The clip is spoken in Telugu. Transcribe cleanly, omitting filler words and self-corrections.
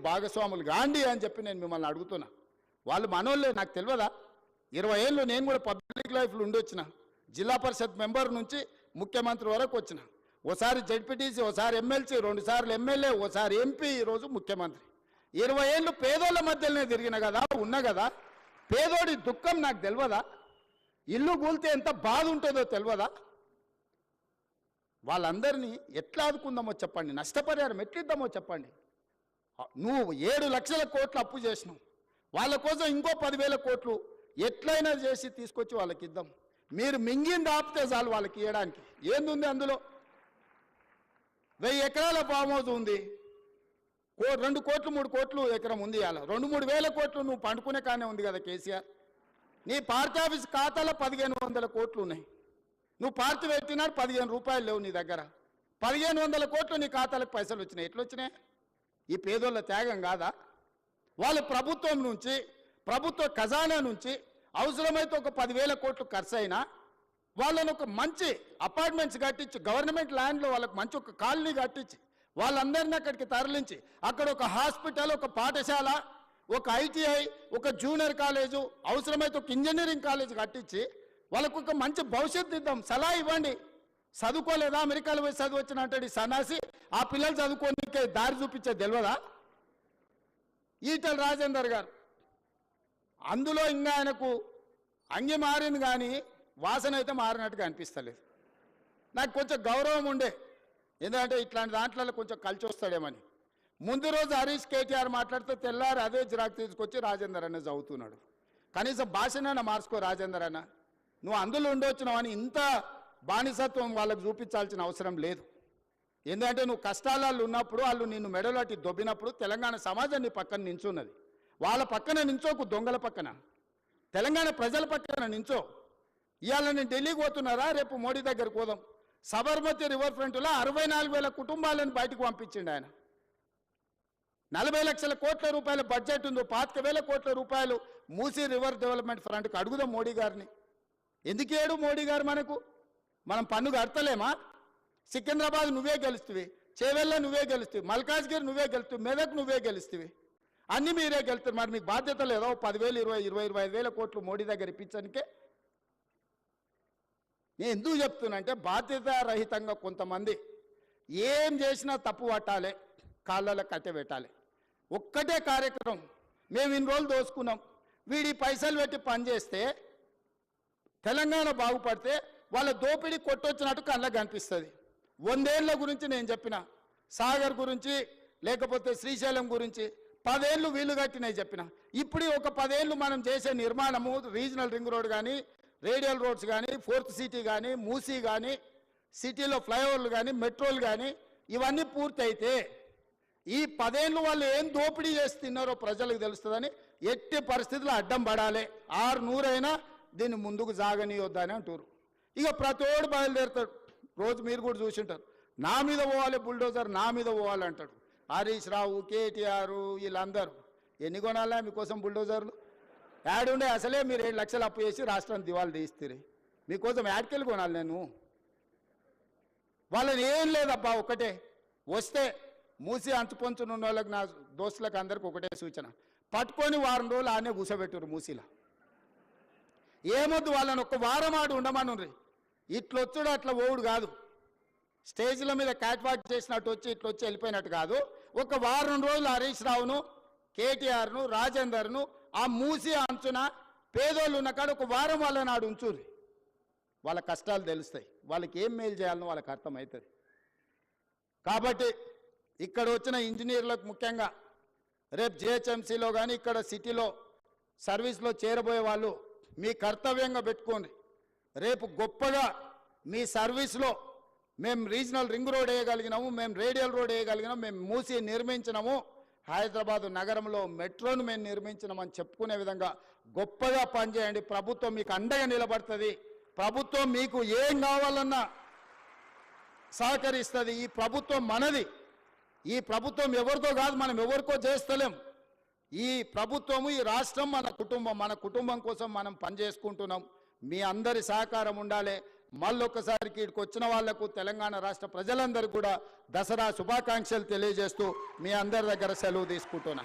భాగస్వాములు కాండి అని చెప్పి నేను మిమ్మల్ని అడుగుతున్నా. వాళ్ళు మనోళ్ళే, నాకు తెలియదా? 20 ఏళ్ళు నేను కూడా పబ్లిక్ లైఫ్లో ఉండొచ్చిన. జిల్లా పరిషత్ మెంబర్ నుంచి ముఖ్యమంత్రి వరకు వచ్చిన. ఓసారి జడ్పీటీసీ, ఓసారి ఎమ్మెల్సీ, 2 సార్లు ఎమ్మెల్యే, ఓసారి ఎంపీ, ఈరోజు ముఖ్యమంత్రి. 20 ఏళ్ళు పేదోళ్ళ మధ్యలోనే తిరిగిన కదా, ఉన్నా కదా. పేదోడి దుఃఖం నాకు తెలియదా? ఇల్లు కూలితే ఎంత బాధ ఉంటుందో తెలియదా? వాళ్ళందరినీ ఎట్లా ఆదుకుందామో చెప్పండి, నష్టపరిహారం ఎట్లిద్దామో చెప్పండి. నువ్వు 7 లక్షల కోట్లు అప్పు చేసినావు, వాళ్ళ కోసం ఇంకో 10,000 కోట్లు ఎట్లయినా చేసి తీసుకొచ్చి వాళ్ళకి ఇద్దాం. మీరు మింగింది ఆపితే చాలు వాళ్ళకి ఇవ్వడానికి. ఏందుంది అందులో? 1000 ఎకరాల ఫామ్ హౌస్ ఉంది, 2 కోట్లు 3 కోట్లు ఎకరం ఉంది. అలా 2-3 వేల కోట్లు నువ్వు పండుకునే కానీ ఉంది కదా కేసీఆర్. నీ పార్టీ ఆఫీస్ ఖాతాలో 1500 కోట్లు ఉన్నాయి. నువ్వు పార్టీ పెట్టినా 15 రూపాయలు లేవు నీ దగ్గర. 1500 కోట్లు నీ ఖాతాలకు పైసలు వచ్చినాయి. ఎట్లా వచ్చినాయి? ఈ పేదోళ్ళ త్యాగం కాదా? వాళ్ళు ప్రభుత్వం నుంచి, ప్రభుత్వ ఖజానా నుంచి అవసరమైతే ఒక 10,000 కోట్లు ఖర్చు అయినా వాళ్ళని ఒక మంచి అపార్ట్మెంట్స్ కట్టించి, గవర్నమెంట్ ల్యాండ్లో వాళ్ళకి మంచి ఒక కాలనీ కట్టించి, వాళ్ళందరినీ అక్కడికి తరలించి, అక్కడ ఒక హాస్పిటల్, ఒక పాఠశాల, ఒక ఐటీఐ, ఒక జూనియర్ కాలేజు, అవసరమైతే ఒక ఇంజనీరింగ్ కాలేజ్ కట్టించి వాళ్ళకు ఒక మంచి భవిష్యత్తు ఇద్దాం. సలహా ఇవ్వండి. చదువుకోలేదా? అమెరికాలో పోయి చదువు వచ్చిన అంటాడు సన్నాసి. ఆ పిల్లలు చదువుకోనికే దారి చూపించే తెలియదా? ఈటెల రాజేందర్ గారు అందులో ఇంకా ఆయనకు అంగి మారింది కానీ వాసన అయితే మారినట్టుగా అనిపిస్తలేదు. నాకు కొంచెం గౌరవం ఉండే, ఎందుకంటే ఇట్లాంటి దాంట్లో కొంచెం కలిసి వస్తాడేమని. ముందు రోజు హరీష్ కేటీఆర్ మాట్లాడితే తెల్లారు అదే జిరాక్ తీసుకొచ్చి రాజేందర్ అన్న చదువుతున్నాడు. కనీసం భాషనైనా మార్చుకో రాజేందర్ అన్న. నువ్వు అందులో ఉండొచ్చినావు అని ఇంత బానిసత్వం వాళ్ళకు చూపించాల్సిన అవసరం లేదు. ఎందుకంటే నువ్వు కష్టాలలో ఉన్నప్పుడు వాళ్ళు నిన్ను మెడలోటి దొబ్బినప్పుడు తెలంగాణ సమాజం నీ పక్కన నించున్నది. వాళ్ళ పక్కన నించోకు, దొంగల పక్కన. తెలంగాణ ప్రజల పక్కన నించో. ఇవాళ నేను ఢిల్లీకి పోతున్నారా, రేపు మోడీ దగ్గరకు పోదాం. సబర్మతి రివర్ ఫ్రంట్లో 64,000 కుటుంబాలను బయటకు పంపించిండు ఆయన. 40 లక్షల కోట్ల రూపాయల బడ్జెట్ ఉందో, 25,000 కోట్ల రూపాయలు మూసీ రివర్ డెవలప్మెంట్ ఫ్రంట్కి అడుగుదాం మోడీ గారిని. ఎందుకేడు మోడీ గారు మనకు? మనం పన్ను కడతలేమా? సికింద్రాబాద్ నువ్వే గెలుస్తువి, చేవెళ్ళ నువ్వే గెలుస్తువి, మల్కాజ్గిరి నువ్వే గెలుస్తువి, మెదక్ నువ్వే గెలుస్తువి, అన్నీ మీరే గెలుస్తారు. మరి మీకు బాధ్యత లేదో 10,000, 20,000, 25,000 కోట్లు మోడీ దగ్గర ఇప్పించడానికే? నేను ఎందుకు చెప్తున్నంటే బాధ్యత రహితంగా కొంతమంది ఏం చేసినా తప్పు పట్టాలి, కాళ్ళలో కట్టె పెట్టాలి. ఒక్కటే కార్యక్రమం, మేము ఇన్ని రోజులు దోసుకున్నాం, వీడి పైసలు పెట్టి పనిచేస్తే తెలంగాణ బాగుపడితే వాళ్ళ దోపిడీ కొట్టొచ్చినట్టు కళ్ళకు కనిపిస్తుంది. 100 ఏళ్ళ గురించి నేను చెప్పిన, సాగర్ గురించి, లేకపోతే శ్రీశైలం గురించి 10 ఏళ్ళు వీళ్ళు కట్టినవి చెప్పిన. ఇప్పుడు ఒక 10 ఏళ్ళు మనం చేసే నిర్మాణము, రీజనల్ రింగ్ రోడ్ కానీ, రేడియల్ రోడ్స్ కానీ, 4th సిటీ కానీ, మూసీ కానీ, సిటీలో ఫ్లైఓవర్లు కానీ, మెట్రోలు కానీ, ఇవన్నీ పూర్తి అయితే ఈ 10 ఏళ్ళు వాళ్ళు ఏం దోపిడీ చేసి తిన్నారో ప్రజలకు తెలుస్తుందని ఎట్టి పరిస్థితుల్లో అడ్డం పడాలి. 600 అయినా దీన్ని ముందుకు సాగనీయొద్దని అంటారు. ఇక ప్రతోడు బయలుదేరుతాడు. రోజు మీరు కూడా చూసింటారు, నా మీద పోవాలి బుల్డోజర్, నా మీద పోవాలి అంటాడు. హరీష్ రావు, కేటీఆర్, వీళ్ళందరూ ఎన్ని కొనాలా మీకోసం బుల్డోజర్లు? యాడుండే అసలే మీరు 7 లక్షలు అప్పు చేసి రాష్ట్రాన్ని దివాళి తీస్తారు. మీకోసం యాడ్కెళ్ళి కొనాలి నేను? వాళ్ళని ఏం లేదబ్బా, ఒకటే వస్తే మూసి అంచుపంచునున్న వాళ్ళకి, నా దోస్తులకు అందరికి ఒకటే సూచన, పట్టుకొని 1 వారం రోజులు ఆనే కూర్చోబెట్టారు మూసీలో. ఏమొద్దు, వాళ్ళని ఒక వారం ఆడు ఉండమనుండ్రి. ఇట్లొచ్చుడు అట్లా ఓవుడు కాదు, స్టేజ్ల మీద క్యాట్ వాక్ చేసినట్టు వచ్చి ఇట్లా వచ్చి వెళ్ళిపోయినట్టు కాదు. ఒక 1 వారం రోజులు హరీష్ రావును, కేటీఆర్ను, రాజేందర్ను ఆ మూసి అంచున పేదోళ్ళు ఉన్న కాడ ఒక 1 వారం వాళ్ళని ఆడు ఉంచుర్రి. వాళ్ళ కష్టాలు తెలుస్తాయి, వాళ్ళకి ఏం మేలు చేయాలనో వాళ్ళకి అర్థమవుతుంది. కాబట్టి ఇక్కడ వచ్చిన ఇంజనీర్లకు ముఖ్యంగా రేపు జిహెచ్ఎంసీలో కానీ ఇక్కడ సిటీలో సర్వీస్లో చేరబోయే వాళ్ళు మీ కర్తవ్యంగా పెట్టుకోండి. రేపు గొప్పగా మీ సర్వీస్లో మేము రీజనల్ రింగ్ రోడ్ వేయగలిగినాము, మేము రేడియల్ రోడ్ వేయగలిగినాము, మేము మూసి నిర్మించినాము, హైదరాబాద్ నగరంలో మెట్రోను మేము నిర్మించినామని చెప్పుకునే విధంగా గొప్పగా పనిచేయండి. ప్రభుత్వం మీకు అండగా నిలబడుతుంది. ప్రభుత్వం మీకు ఏం కావాలన్నా సహకరిస్తుంది. ఈ ప్రభుత్వం మనది. ఈ ప్రభుత్వం ఎవరితో కాదు, మనం ఎవరికో చేస్తలేం. ఈ ప్రభుత్వము, ఈ రాష్ట్రం మన కుటుంబం. మన కుటుంబం కోసం మనం పనిచేసుకుంటున్నాం. మీ అందరి సహకారం ఉండాలి. మళ్ళొక్కసారికి ఇక్కడికి వచ్చిన వాళ్లకు తెలంగాణ రాష్ట్ర ప్రజలందరూ కూడా దసరా శుభాకాంక్షలు తెలియజేస్తూ మీ అందరి దగ్గర సెలవు తీసుకుంటున్నా.